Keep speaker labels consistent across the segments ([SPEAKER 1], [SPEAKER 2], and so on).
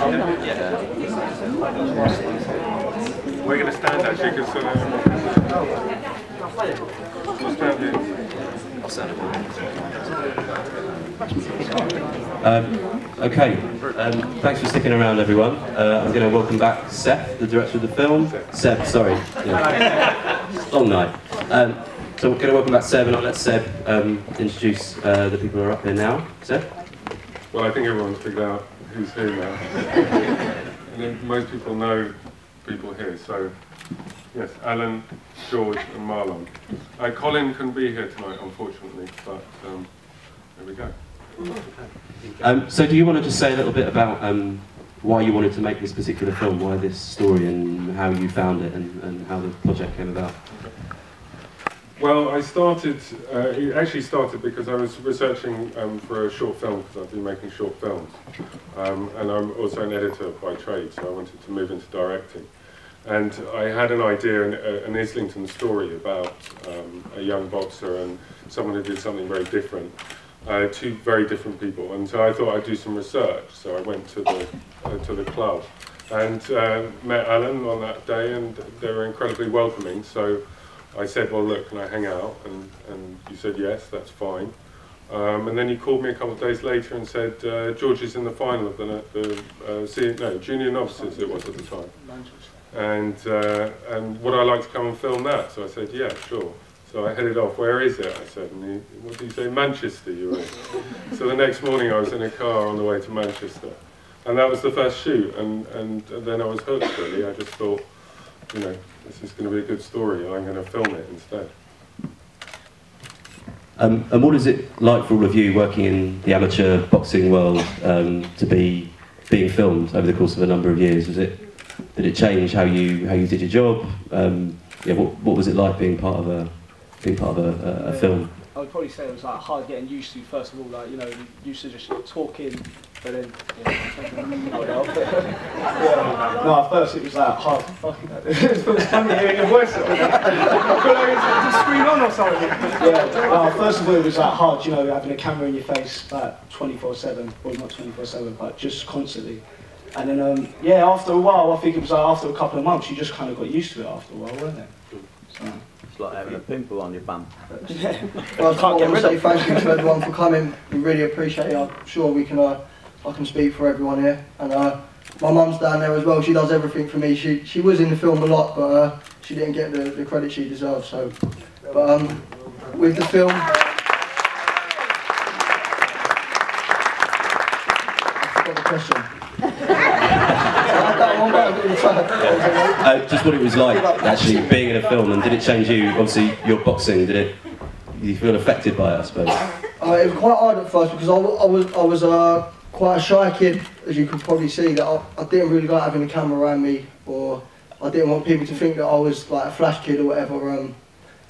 [SPEAKER 1] We're going to stand actually because we'll stand here.
[SPEAKER 2] Okay, thanks for sticking around, everyone. I'm going to welcome back Seth, the director of the film. Seb, sorry. Yeah. Long night. So we're going to welcome back Seb, and I'll let Seb introduce the people who are up here now. Seb?
[SPEAKER 1] Well, I think everyone's figured out who's here now. And then most people know people here, so yes, Alan, George and Marlon. Colin couldn't be here tonight, unfortunately, but there we go.
[SPEAKER 2] So do you want to just say a little bit about why you wanted to make this particular film, why this story, and how you found it, and how the project came about?
[SPEAKER 1] Well, I started, it actually started because I was researching for a short film, because I've been making short films. And I'm also an editor by trade, so I wanted to move into directing. And I had an idea, an Islington story about a young boxer and someone who did something very different. Two very different people, and so I thought I'd do some research. So I went to the club and met Alan on that day, and they were incredibly welcoming. So I said, "Well, look, can I hang out?" And you said yes, that's fine. And then you called me a couple of days later and said George is in the final of the junior novices it was at the time, and would I like to come and film that? So I said, yeah, sure. So I headed off. Where is it? I said, and what did he say? Manchester, you were in. So the next morning I was in a car on the way to Manchester. And that was the first shoot. And then I was hooked, really. I just thought, you know, this is going to be a good story. I'm going to film it instead.
[SPEAKER 2] And what is it like for all of you working in the amateur boxing world to be being filmed over the course of a number of years? Did it change how you did your job? Yeah, what was it like being part of a film?
[SPEAKER 3] I would probably say it was like hard getting used to. First of all, like, you know, used to just talking, but then no, at first it was like hard. Fucking it was funny hearing your voice. I feel like it's a screen on or something. Yeah. First of all, it was like hard, you know, having a camera in your face like 24/7. Well, not 24/7, but just constantly. And then yeah, after a while, I think it was like after a couple of months, you just kind of got used to it after a while, weren't it? So.
[SPEAKER 4] It's like having a pimple on your bum.
[SPEAKER 5] Well, I want to say thank you to everyone for coming. We really appreciate it. I'm sure we can. I can speak for everyone here. And my mum's down there as well. She does everything for me. She was in the film a lot, but she didn't get the credit she deserves. So, but with the film, I forgot the question.
[SPEAKER 2] Just what it was like actually being in a film, and did it change you? Obviously, your boxing. Did you feel affected by it? I suppose.
[SPEAKER 5] It was quite hard at first because I was quite a shy kid, as you could probably see. That I didn't really like having a camera around me, or I didn't want people to think that I was like a flash kid or whatever.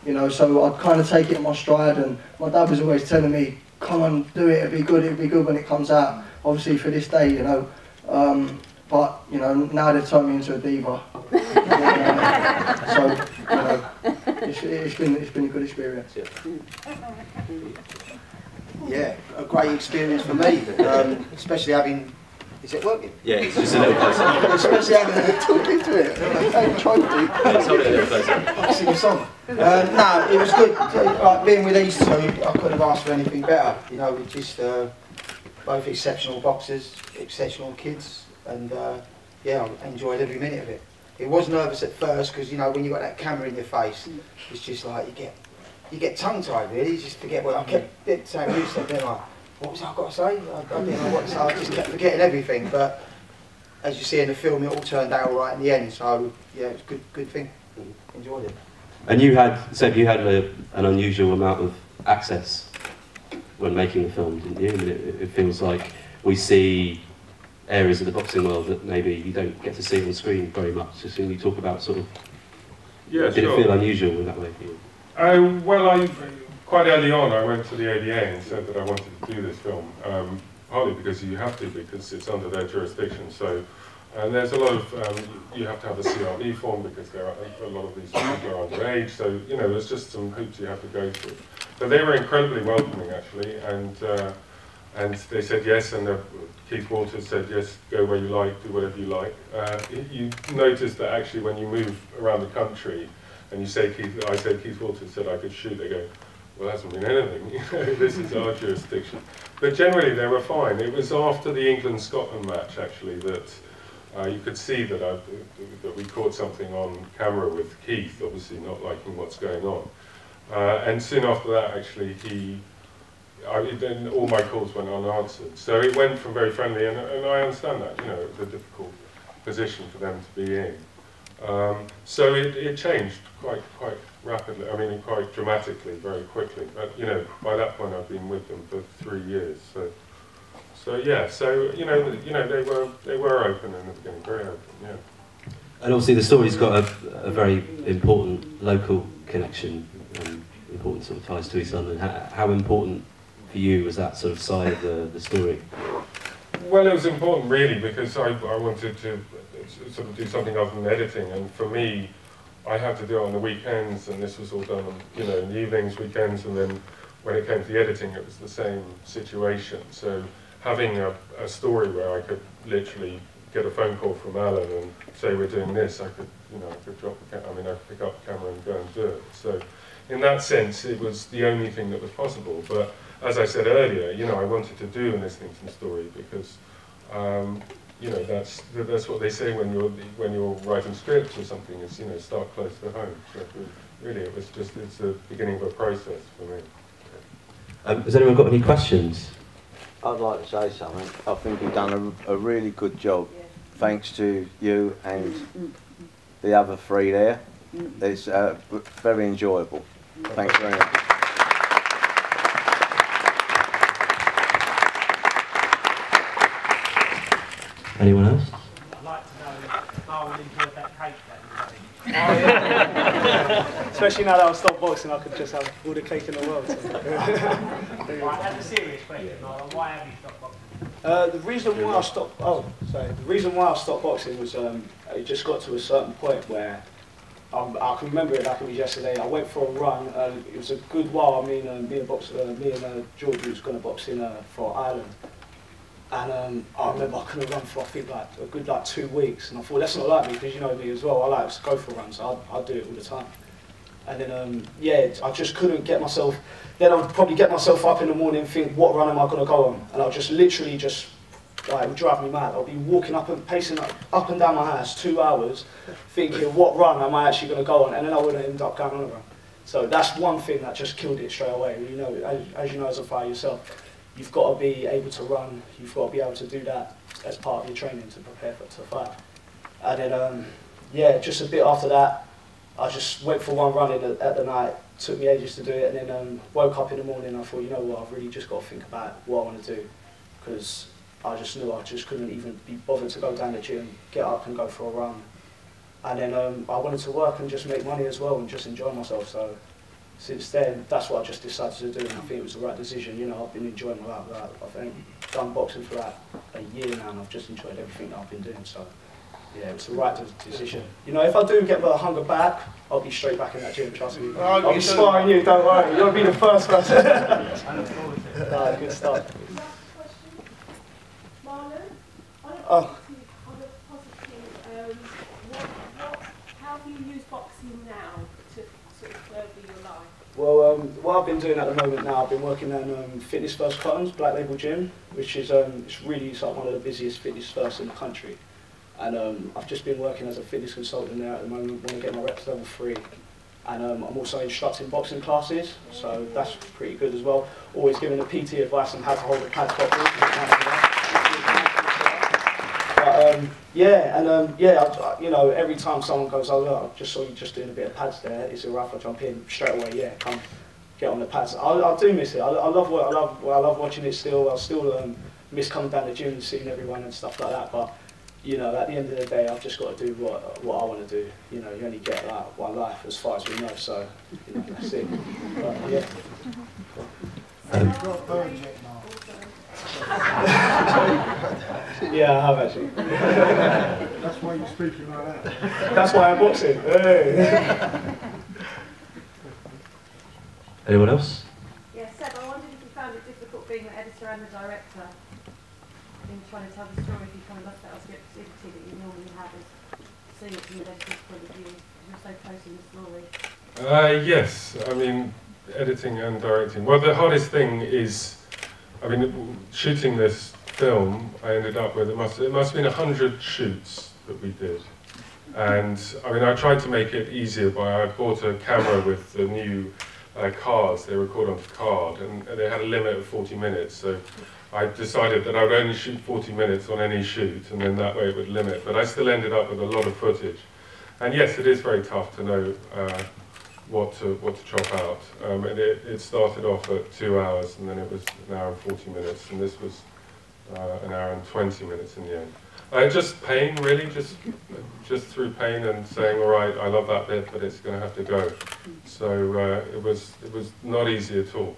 [SPEAKER 5] You know, so I'd kind of take it in my stride, and my dad was always telling me, "Come on, do it. It'll be good when it comes out." Obviously, for this day, you know. But you know, now they've turned me into a diva. So you know, it's been a good experience.
[SPEAKER 6] Yeah, a great experience for me, especially having. Is it working?
[SPEAKER 2] Yeah, it's just a little closer.
[SPEAKER 6] Especially having talk into it. I'm trying to.
[SPEAKER 2] Let's hold it a little closer.
[SPEAKER 6] I'll sing a song. No, it was good. Like, being with these two, I couldn't have asked for anything better. You know, we just both exceptional boxers, exceptional kids. And yeah, I enjoyed every minute of it. It was nervous at first because, you know, when you got that camera in your face, it's just like you get tongue-tied really. You just forget what I kept saying. You said, then like, what was I got to say? I didn't know what to say. I just kept forgetting everything. But as you see in the film, it all turned out all right in the end. So yeah, it was a good thing. Enjoyed it.
[SPEAKER 2] And you had an unusual amount of access when making the film, didn't you? I mean, it feels like we see areas of the boxing world that maybe you don't get to see on screen very much. Just when you talk about sort of,
[SPEAKER 1] Yeah,
[SPEAKER 2] did
[SPEAKER 1] sure.
[SPEAKER 2] it feel unusual in that way for you?
[SPEAKER 1] Well, quite early on I went to the ADA and said that I wanted to do this film, partly because you have to, because it's under their jurisdiction. So, and there's a lot of, you have to have a CRE form because there are a lot of these people are underage. So, you know, there's just some hoops you have to go through. But they were incredibly welcoming actually, and And they said yes, and Keith Walters said yes, go where you like, do whatever you like. You notice that actually when you move around the country, and you say I said Keith Walters said I could shoot, they go, well, that hasn't been anything. This is our jurisdiction. But generally they were fine. It was after the England-Scotland match actually that you could see that that we caught something on camera with Keith, obviously not liking what's going on. And soon after that, actually, then all my calls went unanswered. So it went from very friendly, and I understand that, you know, it was a difficult position for them to be in. So it changed quite rapidly, I mean, quite dramatically, very quickly. But, you know, by that point I've been with them for 3 years. So yeah, so, you know, they were open in the beginning, very open, yeah.
[SPEAKER 2] And obviously the story's got a very important local connection, important sort of ties to East London. How important for you was that sort of side of the story?
[SPEAKER 1] Well, it was important really because I wanted to sort of do something other than editing, and for me, I had to do it on the weekends, and this was all done on, you know, in the evenings, weekends, and then when it came to the editing, it was the same situation. So having a story where I could literally get a phone call from Alan and say we're doing this, I could drop the camera, I mean, I could pick up the camera and go and do it. So in that sense, it was the only thing that was possible. But as I said earlier, you know, I wanted to do an Islington story because, you know, that's what they say when you're writing scripts or something. Is, you know, start close to home. So really, it's the beginning of a process for me.
[SPEAKER 2] Has anyone got any questions?
[SPEAKER 4] I'd like to say something. I think you've done a really good job, thanks to you and the other three there. It's very enjoyable. Thanks very much.
[SPEAKER 2] Anyone else?
[SPEAKER 7] I'd like to know if Marlon enjoyed that cake that you had.
[SPEAKER 3] Oh, yeah. Especially now that I've stopped boxing, I could just have all the cake in the world. So.
[SPEAKER 7] Right, that's a serious question, Marlon. Why have you stopped boxing?
[SPEAKER 3] The reason why I stopped boxing was it just got to a certain point where I can remember it like it was yesterday. I went for a run. It was a good while. I mean, me and George was going to box in for Ireland. And I remember I couldn't run for, I think, like a good 2 weeks. And I thought, that's not like me, because you know me as well. I like to go for runs. I'd do it all the time. And then, yeah, I just couldn't get myself. Then I would probably get myself up in the morning and think, what run am I going to go on? And I'll just literally just, like, it would drive me mad. I'll be walking up and pacing up and down my house 2 hours, thinking, what run am I actually going to go on? And then I would end up going on a run. So that's one thing that just killed it straight away. You know, as you know as a fighter yourself, you've got to be able to run, you've got to be able to do that as part of your training to prepare to fight. And then, yeah, just a bit after that, I just went for one run at the night. Took me ages to do it, and then woke up in the morning and I thought, you know what, I've really just got to think about what I want to do, because I just knew I just couldn't even be bothered to go down the gym, get up and go for a run. And then I wanted to work and just make money as well and just enjoy myself. So since then, that's what I just decided to do, and I think it was the right decision. You know, I've been enjoying my life. I've done boxing for like a year now, and I've just enjoyed everything that I've been doing. So yeah, it was the right decision. You know, if I do get the hunger back, I'll be straight back in that gym, trust me. I'll be sparring you, don't worry. You'll be the first person.
[SPEAKER 7] I look forward to it.
[SPEAKER 3] No, good stuff.
[SPEAKER 8] Marlon,
[SPEAKER 3] Oh.
[SPEAKER 8] on a positive, how have you used boxing now to sort of further your life?
[SPEAKER 3] Well, what I've been doing at the moment now, I've been working in Fitness First Cottons, Black Label Gym, which is it's really like one of the busiest Fitness First in the country. And I've just been working as a fitness consultant there at the moment, want to get my reps level 3. And I'm also instructing boxing classes, so that's pretty good as well. Always giving the PT advice on how to hold the pads properly. But yeah, and yeah, you know, every time someone goes, oh look, I just saw you just doing a bit of pads there, is it right if I jump in? Straight away, yeah, come get on the pads. I do miss it. I love watching it still. I still miss coming down the gym and seeing everyone and stuff like that. But you know, at the end of the day, I've just got to do what I want to do. You know, you only get like one life, as far as we know. So you know, that's it. But, yeah. Yeah, I have actually.
[SPEAKER 9] That's why you're speaking like that.
[SPEAKER 3] That's why I'm boxing. Hey.
[SPEAKER 2] Anyone else?
[SPEAKER 8] Yeah, Seb, I wondered if you found it difficult being the editor and
[SPEAKER 10] I'm a director, in trying to tell the story, if you kind of look at our scriptivity that you normally have is seeing it from the editor's point of view, because you're so close in the story.
[SPEAKER 1] Yes, I mean, editing and directing. Well, the hardest thing is, I mean, shooting this film, I ended up with, it must have been 100 shoots that we did. And, I mean, I tried to make it easier by, I bought a camera with the new cards, they record onto card, and they had a limit of 40 minutes, so I decided that I would only shoot 40 minutes on any shoot, and then that way it would limit, but I still ended up with a lot of footage. And yes, it is very tough to know what to chop out. And it started off at 2 hours, and then it was an hour and 40 minutes, and this was an hour and 20 minutes in the end. Just pain, really, just through pain and saying, all right, I love that bit, but it's going to have to go. So it was not easy at all,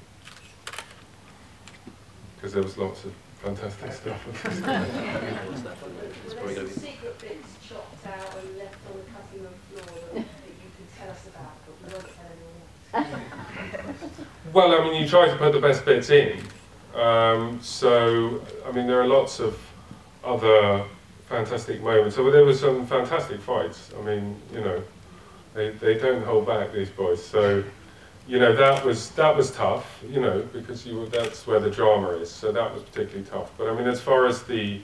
[SPEAKER 1] because there was lots of fantastic stuff.
[SPEAKER 8] There's some secret bits chopped out and left on the cutting room floor that you can tell us about, but we won't tell anyone else.
[SPEAKER 1] Well, I mean, you try to put the best bits in. So, I mean, there are lots of other fantastic moments. So there were some fantastic fights. I mean, you know, they don't hold back, these boys. So, you know, that was tough, you know, because that's where the drama is. So that was particularly tough. But I mean, as far as the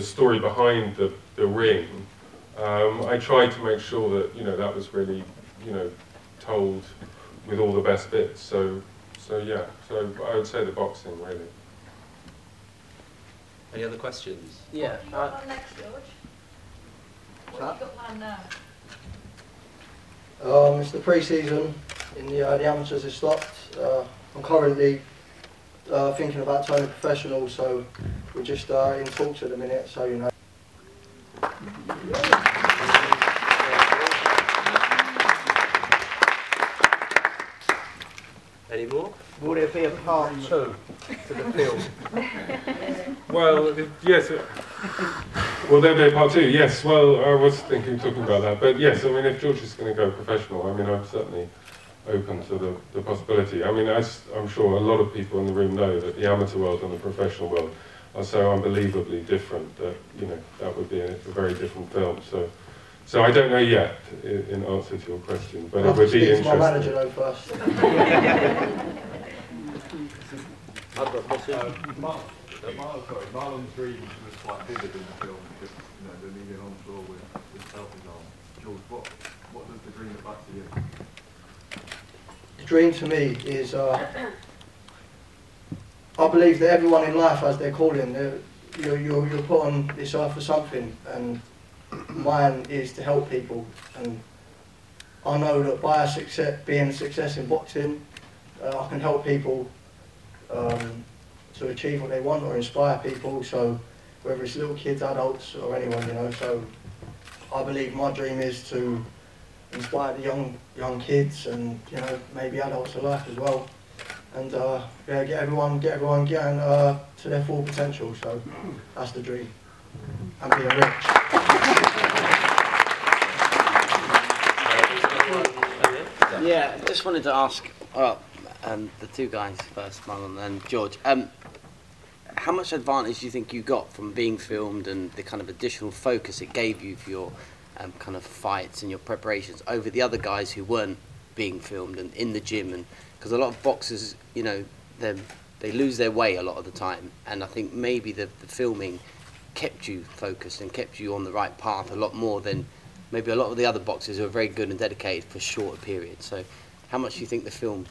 [SPEAKER 1] story behind the ring, I tried to make sure that, you know, that was really, you know, told with all the best bits. So yeah, so I would say the boxing, really.
[SPEAKER 2] Any other questions?
[SPEAKER 11] Yeah.
[SPEAKER 8] What have you got on next, George? What have you got planned now?
[SPEAKER 5] It's the pre-season in the amateurs is stopped. I'm currently thinking about turning professional, so we're just in talks at the minute, so you know.
[SPEAKER 2] Any more?
[SPEAKER 6] Will there be a part 2 to the film?
[SPEAKER 1] Well, yes. Well, there'll be a part 2, yes. Well, I was talking about that. But yes, I mean, if George is going to go professional, I mean, I'm certainly open to the possibility. I mean, I'm sure a lot of people in the room know that the amateur world and the professional world are so unbelievably different that, you know, that would be a very different film. So I don't know yet, in answer to your question, but it would be interesting.
[SPEAKER 5] My manager know first.
[SPEAKER 2] I've got questions.
[SPEAKER 9] Marlon's dream was quite vivid in the film, because, you know, the leading on floor with selfies on. George, what does the dream look like to you?
[SPEAKER 5] The dream to me is, I believe that everyone in life has their calling. You're put on this earth for something, and mine is to help people. And I know that by being a success in boxing, I can help people to achieve what they want or inspire people. So whether it's little kids, adults, or anyone, you know. So I believe my dream is to inspire the young kids and, you know, maybe adults alike as well, and yeah, get everyone getting to their full potential. So that's the dream, and being rich.
[SPEAKER 11] Yeah, just wanted to ask the two guys first, Marlon and George. How much advantage do you think you got from being filmed and the kind of additional focus it gave you for your kind of fights and your preparations over the other guys who weren't being filmed and in the gym? And because a lot of boxers, you know, they lose their way a lot of the time, and I think maybe the filming kept you focused and kept you on the right path a lot more than maybe a lot of the other boxers who are very good and dedicated for shorter periods. So how much do you think the film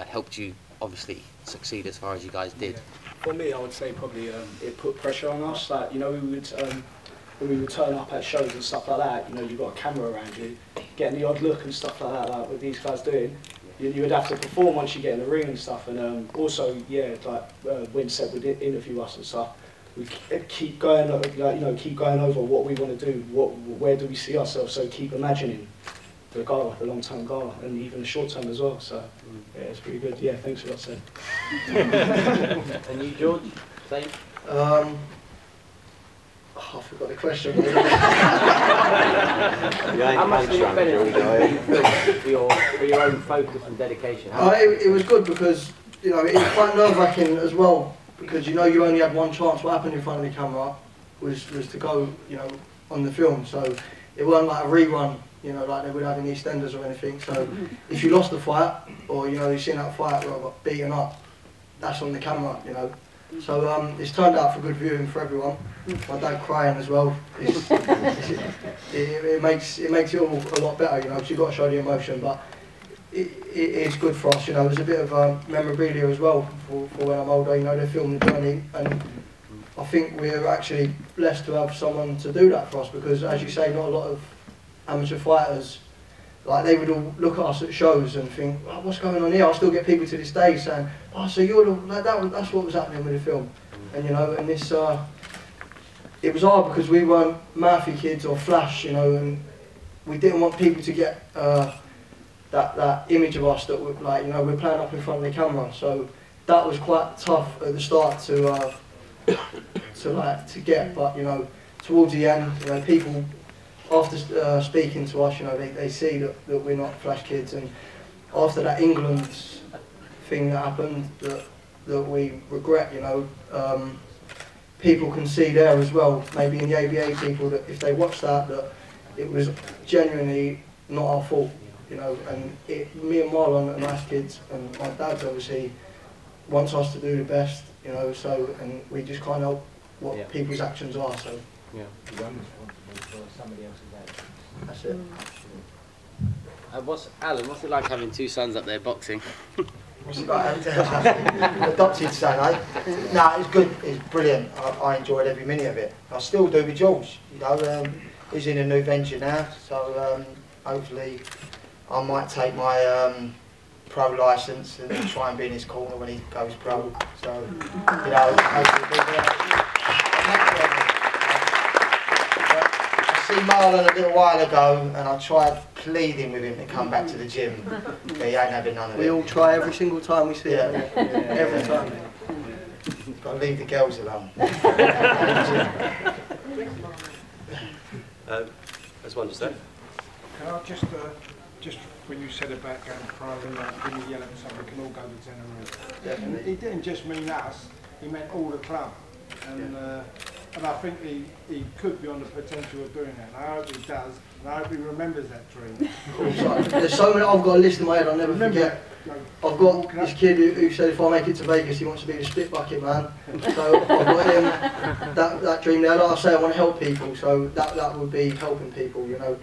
[SPEAKER 11] helped you obviously succeed as far as you guys did?
[SPEAKER 3] For me, I would say probably it put pressure on us. Like, you know, when we would turn up at shows and stuff like that, you know, you've got a camera around you, getting the odd look and stuff like that, like what these guys doing. You would have to perform once you get in the ring and stuff. And also, yeah, like when Seb would interview us and stuff, we keep going, like, you know, keep going over what we want to do, where do we see ourselves. So keep imagining the goal, the long-term goal, and even the short-term as well. So yeah, it's pretty good. Yeah, thanks for that, Seb.
[SPEAKER 11] And you, George, same?
[SPEAKER 5] I forgot the question.
[SPEAKER 11] How much did it benefit for your own focus and dedication?
[SPEAKER 5] It was good because you know, it was quite nerve-wracking as well, because you know you only had one chance. What happened in front of the camera was to go, you know, on the film. So it wasn't like a rerun, you know, like they would have in EastEnders or anything. So if you lost the fight, or you know, you seen that fight where I got beaten up, that's on the camera, you know. So it's turned out for good viewing for everyone. My dad crying as well. It makes it all a lot better, you know, because you've got to show the emotion. But it is good for us, you know. There's a bit of memorabilia as well for when I'm older. You know, they film the journey, and I think we're actually blessed to have someone to do that for us, because, as you say, not a lot of amateur fighters, like, they would all look at us at shows and think, oh, what's going on here? I still get people to this day saying, oh, so you're the, like, that's what was happening with the film. And, you know, and this, it was hard because we weren't Murphy kids or Flash, you know, and we didn't want people to get that image of us that we're, like, you know, we're playing up in front of the camera. So that was quite tough at the start to get, but, you know, towards the end, you know, people, after speaking to us, you know, they see that we're not Flash kids, and after that England thing that happened, that we regret, you know, people can see there as well, maybe in the ABA people, that if they watch that it was genuinely not our fault, you know, and me and Marlon are nice kids, and my dad's obviously wants us to do the best, you know, so, and we just can't help what people's actions are, so.
[SPEAKER 11] Yeah.
[SPEAKER 7] For somebody else's actions.
[SPEAKER 5] That's it.
[SPEAKER 11] Alan, what's it like having two sons up there boxing?
[SPEAKER 6] What's it like having adopted son, eh? No, it's good, it's brilliant. I enjoyed every minute of it. I still do with George, you know. He's in a new venture now, so hopefully I might take my pro licence and try and be in his corner when he goes pro. So, you know, hopefully be there. I see Marlon a little while ago, and I tried pleading with him to come back to the gym, but he ain't having none of it.
[SPEAKER 5] We all try every single time we see him. Every time.
[SPEAKER 6] You've got to leave the girls alone.
[SPEAKER 2] There's one just there.
[SPEAKER 12] Can I just when you said about going pro and when you yell at someone, we can all go to General.
[SPEAKER 5] Definitely.
[SPEAKER 12] He didn't just mean us, he meant all the club. And I think he could be on the potential of doing that. And I hope he does, and I hope he remembers that dream.
[SPEAKER 5] There's so many, I've got a list in my head I'll never forget. I've got this kid who said if I make it to Vegas he wants to be the split bucket man. So I've got him, that dream there. Like I say, I want to help people, so that would be helping people, you know.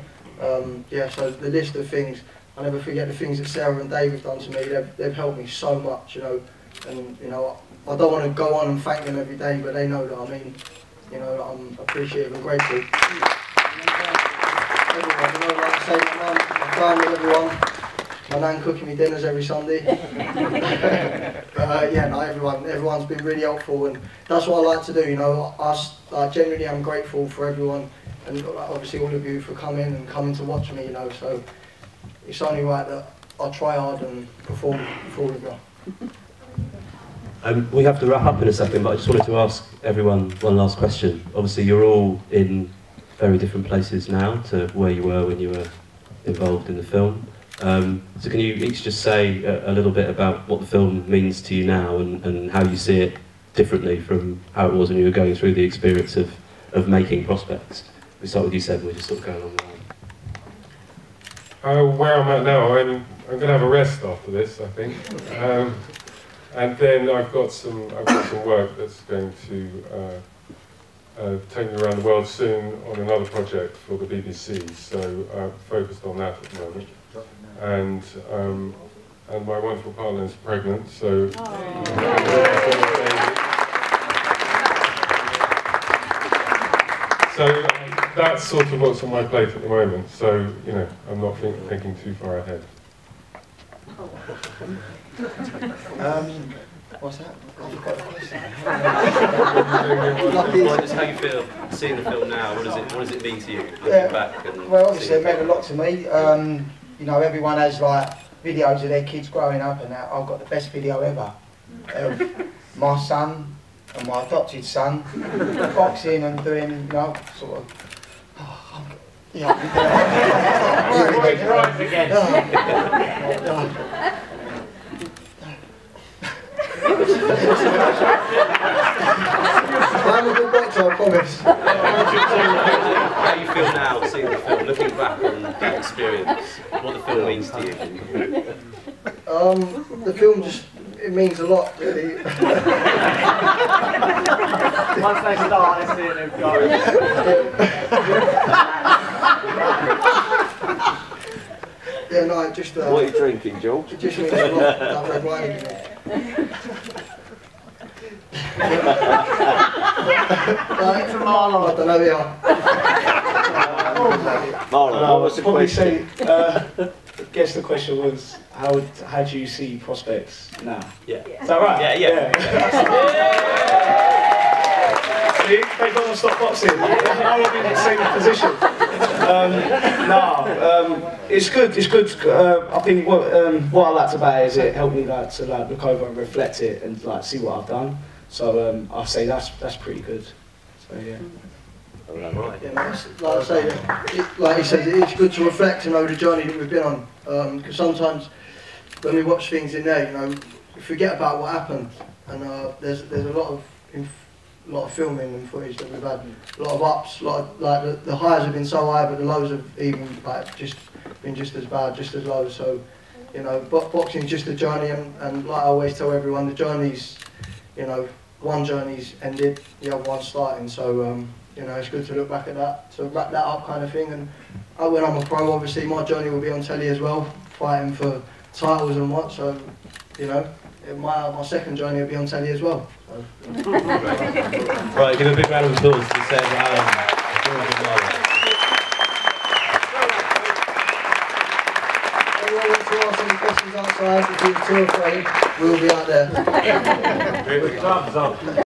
[SPEAKER 5] Yeah, so the list of things, I'll never forget the things that Sarah and Dave have done to me. They've helped me so much, you know. And, you know, I don't want to go on and thank them every day, but they know that I mean, you know, I'm appreciative and grateful. Everyone, you know, like I say, my mum, my family, everyone. My nan cooking me dinners every Sunday. Yeah, no, everyone's been really helpful, and that's what I like to do, you know. I genuinely am grateful for everyone, and obviously all of you for coming to watch me, you know, so it's only right that I try hard and perform for all of you.
[SPEAKER 2] We have to wrap up in a second, but I just wanted to ask everyone one last question. Obviously, you're all in very different places now to where you were when you were involved in the film. So can you each just say a little bit about what the film means to you now, and how you see it differently from how it was when you were going through the experience of making Prospects? We start with you, Seb, we're just sort of going on the line.
[SPEAKER 1] Where I'm at now, I'm going to have a rest after this, I think. And then I've got some work that's going to take me around the world soon on another project for the BBC. So I'm focused on that at the moment. And my wonderful partner is pregnant, so so that's sort of what's on my plate at the moment. So you know, I'm not thinking too far ahead.
[SPEAKER 6] What's that?
[SPEAKER 2] Just how you feel seeing the film now. What does it mean to you looking back? And
[SPEAKER 6] well, obviously it meant a lot to me. You know, everyone has like videos of their kids growing up, and I've got the best video ever of my son and my adopted son boxing and doing, you know, sort of. Yeah.
[SPEAKER 5] I'm a good boxer, I promise.
[SPEAKER 2] How you feel now seeing the film, looking back on that experience, what the film means to you?
[SPEAKER 5] The film just, it means a lot, really.
[SPEAKER 7] Once they start, they see it, they've got it.
[SPEAKER 5] Yeah, no, it just...
[SPEAKER 4] What are you drinking, George?
[SPEAKER 5] It just means a lot, that red wine.
[SPEAKER 3] Marlon.
[SPEAKER 5] I don't know, yeah.
[SPEAKER 4] Marlon, what was the question?
[SPEAKER 3] I guess the question was, how do you see prospects now?
[SPEAKER 2] Yeah.
[SPEAKER 3] Is that right?
[SPEAKER 2] Yeah.
[SPEAKER 3] See, they've got to stop boxing. I will be in the same position. It's good. It's good. I think what I liked about it is it helped me to look over and reflect it and see what I've done. So I'll say that's pretty good. So yeah.
[SPEAKER 2] Right.
[SPEAKER 5] Yeah, like I say, like he says, it's good to reflect and know the journey that we've been on. Because sometimes when we watch things in there, we forget about what happened, and there's a lot of filming and footage that we've had, a lot of ups, the highs have been so high, but the lows have even just been just as bad, just as low. So boxing is just a journey, and like I always tell everyone, the journey's, one journey's ended, the other one's starting. So it's good to look back at that, to wrap that up kind of thing. And when I'm a pro, obviously my journey will be on telly as well, fighting for titles and what. So my second journey will be on telly as well. So.
[SPEAKER 2] Right, give a big round of applause to Seb, Alan, George and Marlon.
[SPEAKER 5] Anyone wants to ask any questions outside, if you're too afraid, we'll be out there.